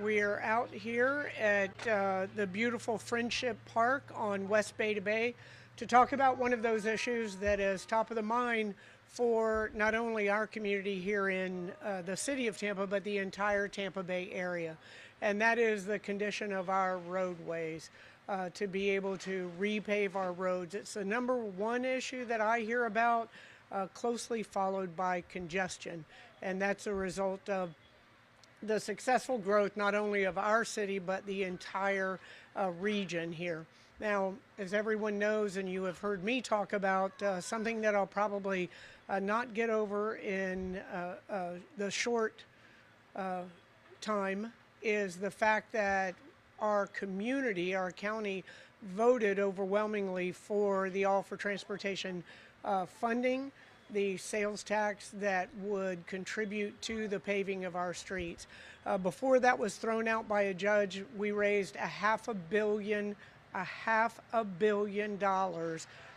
We are out here at the beautiful Friendship Park on West Bay to Bay to talk about one of those issues that is top of the mind for not only our community here in the city of Tampa, but the entire Tampa Bay area. And that is the condition of our roadways, to be able to repave our roads. It's the number one issue that I hear about, closely followed by congestion. And that's a result of the successful growth not only of our city but the entire region here. Now, as everyone knows, and you have heard me talk about, something that I'll probably not get over in the short time is the fact that our community, our county, voted overwhelmingly for the All for Transportation funding, the sales tax that would contribute to the paving of our streets. Before that was thrown out by a judge, we raised $500 million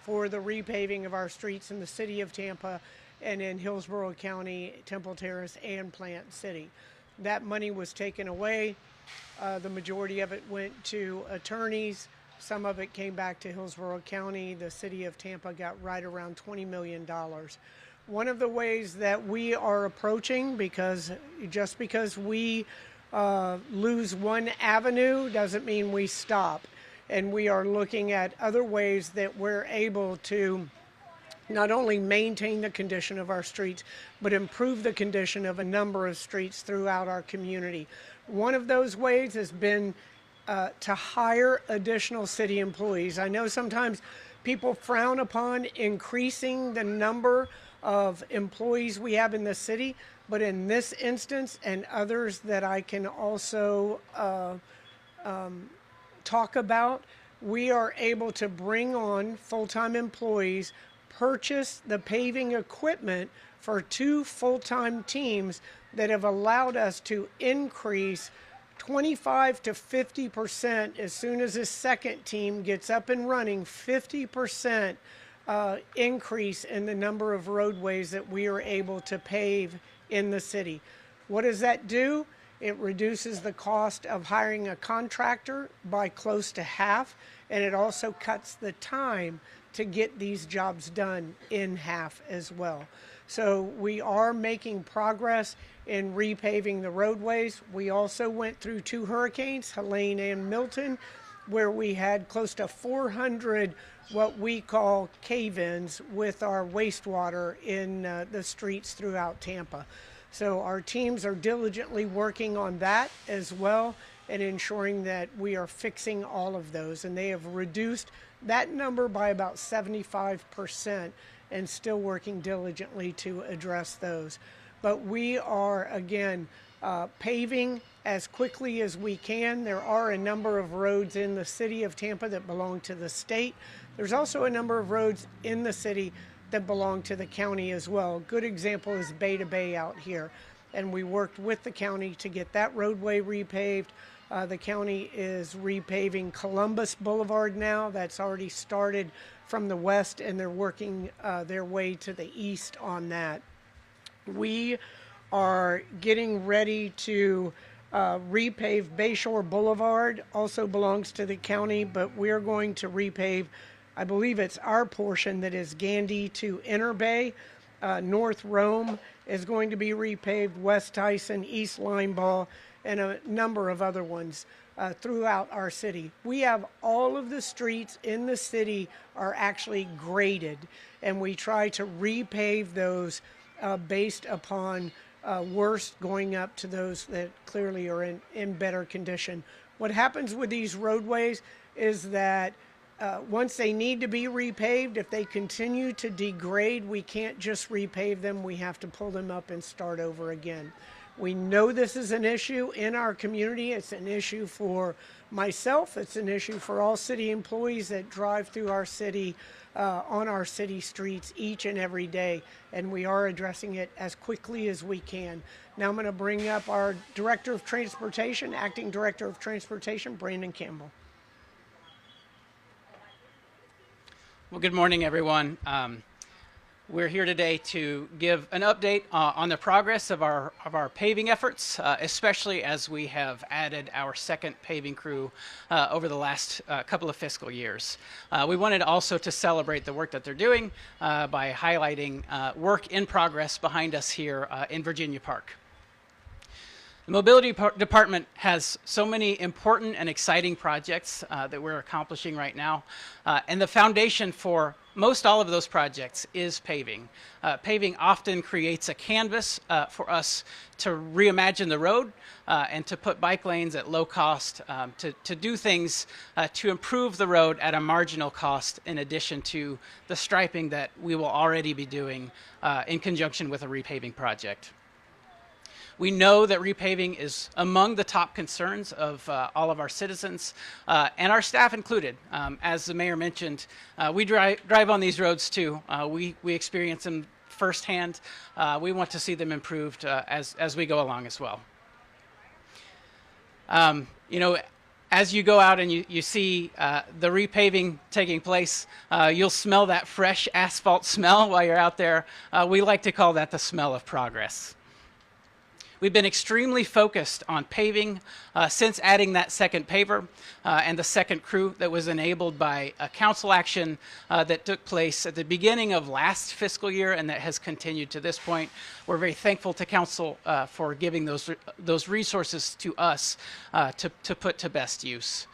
for the repaving of our streets in the city of Tampa and in Hillsborough County, Temple Terrace, and Plant City. That money was taken away. The majority of it went to attorneys. Some of it came back to Hillsborough County. The city of Tampa got right around $20 million. One of the ways that we are approaching, because just because we lose one avenue doesn't mean we stop. And we are looking at other ways that we're able to not only maintain the condition of our streets, but improve the condition of a number of streets throughout our community. One of those ways has been to hire additional city employees. I know sometimes people frown upon increasing the number of employees we have in the city, but in this instance and others that I can also talk about, we are able to bring on full-time employees, purchase the paving equipment for 2 full-time teams that have allowed us to increase 25 to 50% as soon as this second team gets up and running, 50% increase in the number of roadways that we are able to pave in the city. What does that do? It reduces the cost of hiring a contractor by close to half, and it also cuts the time to get these jobs done in half as well. So we are making progress in repaving the roadways. We also went through 2 hurricanes, Helene and Milton, where we had close to 400 what we call cave-ins with our wastewater in the streets throughout Tampa. So our teams are diligently working on that as well and ensuring that we are fixing all of those. And they have reduced that number by about 75% and still working diligently to address those. But we are, again, paving as quickly as we can. There are a number of roads in the city of Tampa that belong to the state. There's also a number of roads in the city that belong to the county as well. A good example is Bay to Bay out here. And we worked with the county to get that roadway repaved. The county is repaving Columbus Boulevard now. That's already started from the west, and they're working their way to the east on that. We are getting ready to repave Bayshore Boulevard, also belongs to the county, but we're going to repave, I believe it's our portion that is Gandy to Inner Bay. North Rome is going to be repaved, West Tyson, East Limeball, and a number of other ones throughout our city. We have all of the streets in the city are actually graded, and we try to repave those based upon worst going up to those that clearly are in better condition. What happens with these roadways is that once they need to be repaved, if they continue to degrade, we can't just repave them. We have to pull them up and start over again. We know this is an issue in our community. It's an issue for myself. It's an issue for all city employees that drive through our city, on our city streets each and every day. And we are addressing it as quickly as we can. Now I'm going to bring up our Director of Transportation, Acting Director of Transportation, Brandon Campbell. Well, good morning, everyone. We're here today to give an update on the progress of our paving efforts, especially as we have added our second paving crew over the last couple of fiscal years. We wanted also to celebrate the work that they're doing by highlighting work in progress behind us here in Virginia Park. The Mobility Department has so many important and exciting projects that we're accomplishing right now. And the foundation for most all of those projects is paving. Paving often creates a canvas for us to reimagine the road and to put bike lanes at low cost, to do things to improve the road at a marginal cost, in addition to the striping that we will already be doing in conjunction with a repaving project. We know that repaving is among the top concerns of all of our citizens, and our staff included. As the mayor mentioned, we drive on these roads too. We experience them firsthand. We want to see them improved as we go along as well. You know, as you go out and you see the repaving taking place, you'll smell that fresh asphalt smell while you're out there. We like to call that the smell of progress. We've been extremely focused on paving since adding that second paver and the second crew that was enabled by a council action that took place at the beginning of last fiscal year and that has continued to this point. We're very thankful to council for giving those resources to us to put to best use.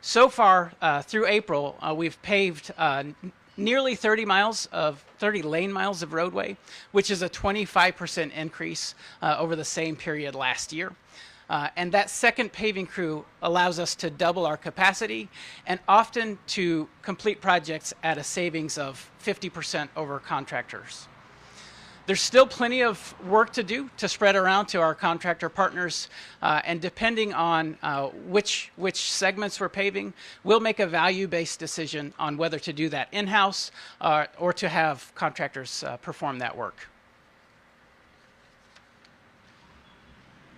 So far, through April, we've paved nearly 30 lane miles of roadway, which is a 25% increase over the same period last year. And that second paving crew allows us to double our capacity and often to complete projects at a savings of 50% over contractors. There's still plenty of work to do to spread around to our contractor partners, and depending on which segments we're paving, we'll make a value-based decision on whether to do that in-house or to have contractors perform that work.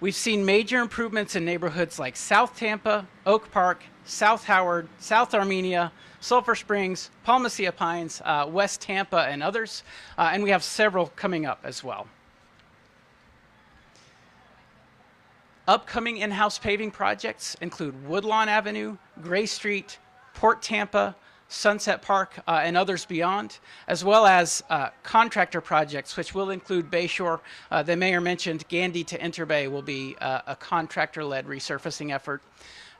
We've seen major improvements in neighborhoods like South Tampa, Oak Park, South Howard, South Armenia, Sulphur Springs, Palmacia Pines, West Tampa, and others. And we have several coming up as well. Upcoming in-house paving projects include Woodlawn Avenue, Gray Street, Port Tampa, Sunset Park, and others beyond, as well as contractor projects, which will include Bayshore. The mayor mentioned Gandy to Interbay will be a contractor-led resurfacing effort.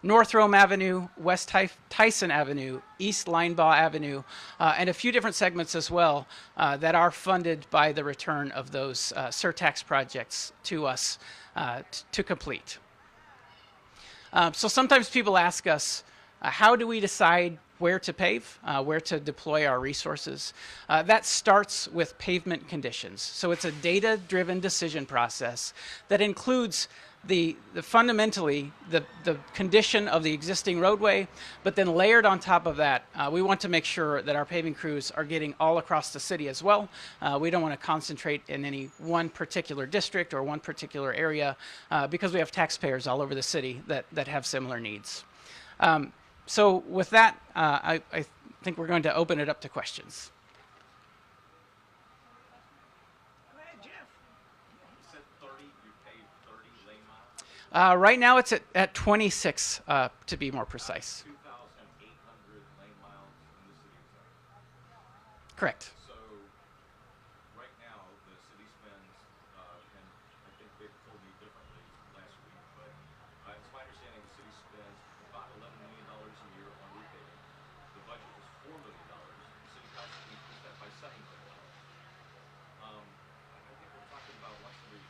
North Rome Avenue, West Tyson Avenue, East Linebaugh Avenue, and a few different segments as well that are funded by the return of those surtax projects to us to complete. So sometimes people ask us, how do we decide where to pave, where to deploy our resources? That starts with pavement conditions. So it's a data-driven decision process that includes fundamentally the condition of the existing roadway, but then layered on top of that, we want to make sure that our paving crews are getting all across the city as well. We don't want to concentrate in any one particular district or one particular area because we have taxpayers all over the city that have similar needs. So with that, I think we're going to open it up to questions. Right now it's at 26, to be more precise. 2,800 lane miles in the city of Tampa. Correct. So right now the city spends, and I think they told me differently last week, but it's my understanding the city spends about $11 million a year on repaving. The budget is $4 million. The city council increased that by $7 million. I think we're talking about once every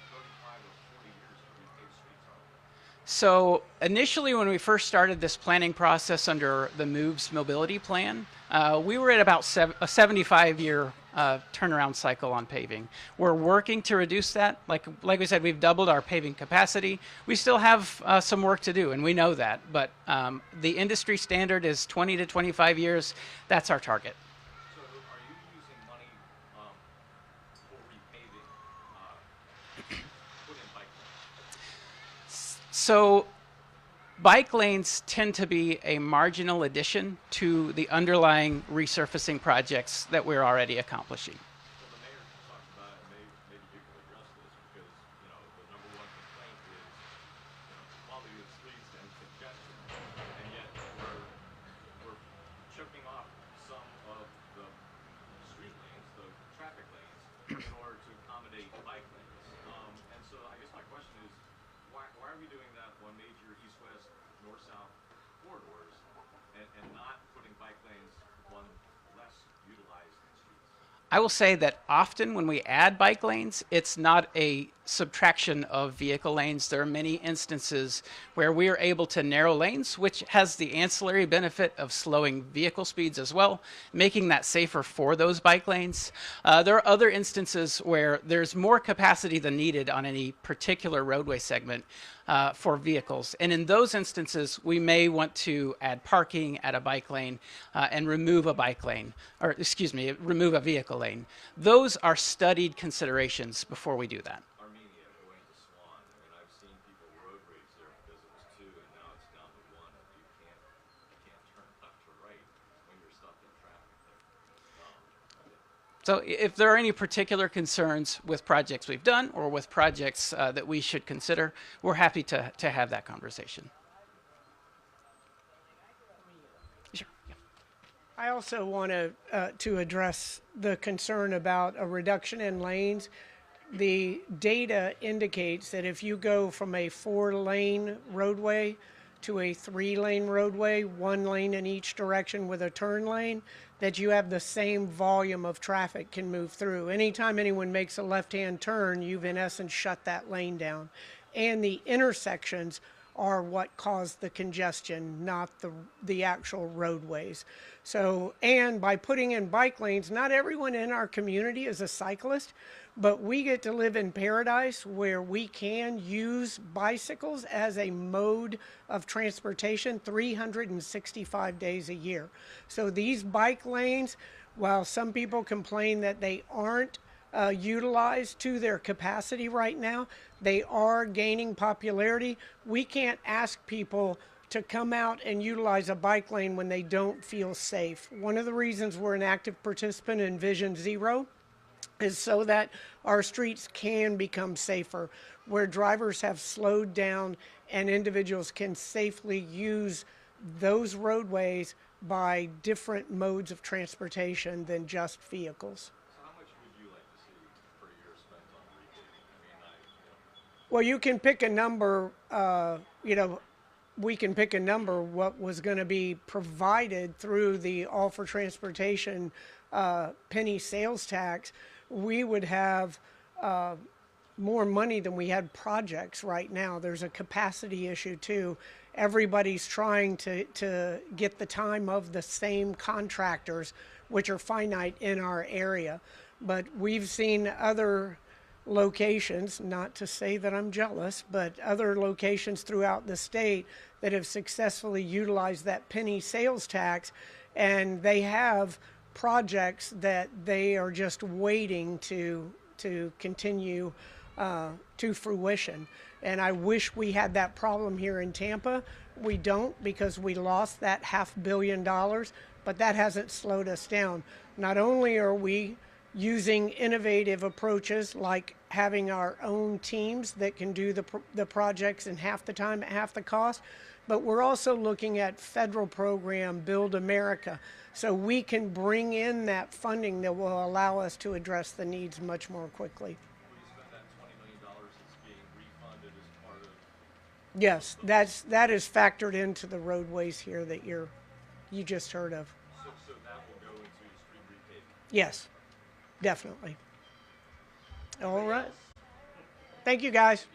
35 or 40 years to repave streets, aren't we? So initially when we first started this planning process under the MOVES mobility plan, we were at about a 75-year turnaround cycle on paving. We're working to reduce that. Like we said, we've doubled our paving capacity. We still have some work to do, and we know that. But the industry standard is 20 to 25 years. That's our target. So are you using money for repaving put in bike lanes? So bike lanes tend to be a marginal addition to the underlying resurfacing projects that we're already accomplishing. on major east-west, north-south corridors and not putting bike lanes on less utilized streets? I will say that often when we add bike lanes, it's not a subtraction of vehicle lanes. There are many instances where we are able to narrow lanes, which has the ancillary benefit of slowing vehicle speeds as well, making that safer for those bike lanes. There are other instances where there's more capacity than needed on any particular roadway segment for vehicles. And in those instances, we may want to add parking at a bike lane and remove a bike lane, or excuse me, remove a vehicle lane. Those are studied considerations before we do that. Armenia going to Swan. I mean, I've seen people road rage there because it was 2 and now it's down to 1, and you can't turn left or right when you're stuck in traffic there. So if there are any particular concerns with projects we've done or with projects that we should consider, we're happy to have that conversation. Sure. Yeah. I also want to address the concern about a reduction in lanes. The data indicates that if you go from a 4-lane roadway to a 3-lane roadway, 1 lane in each direction with a turn lane, that you have the same volume of traffic can move through. Anytime anyone makes a left-hand turn, you've in essence shut that lane down. And the intersections are what cause the congestion, not the actual roadways. So, and by putting in bike lanes, not everyone in our community is a cyclist, but we get to live in paradise where we can use bicycles as a mode of transportation 365 days a year. So these bike lanes, while some people complain that they aren't utilized to their capacity right now, they are gaining popularity. We can't ask people to come out and utilize a bike lane when they don't feel safe. One of the reasons we're an active participant in Vision Zero is so that our streets can become safer, where drivers have slowed down and individuals can safely use those roadways by different modes of transportation than just vehicles. So how much would you like to see per year spent on repaving? I mean, Well, you can pick a number, we can pick a number what was going to be provided through the All for Transportation penny sales tax. We would have more money than we had projects right now. There's a capacity issue too. Everybody's trying to get the time of the same contractors, which are finite in our area. But we've seen other locations, not to say that I'm jealous, but other locations throughout the state that have successfully utilized that penny sales tax, and they have projects that they are just waiting to continue to fruition. And I wish we had that problem here in Tampa. We don't, because we lost that $500 million, but that hasn't slowed us down. Not only are we using innovative approaches like having our own teams that can do the projects in half the time at half the cost, but we're also looking at federal program Build America, so we can bring in that funding that will allow us to address the needs much more quickly. will you spend that $20 million that's being refunded as part of? Yes, that is factored into the roadways here that you just heard of. So that will go into street repaving? Yes, definitely. All right. Thank you, guys.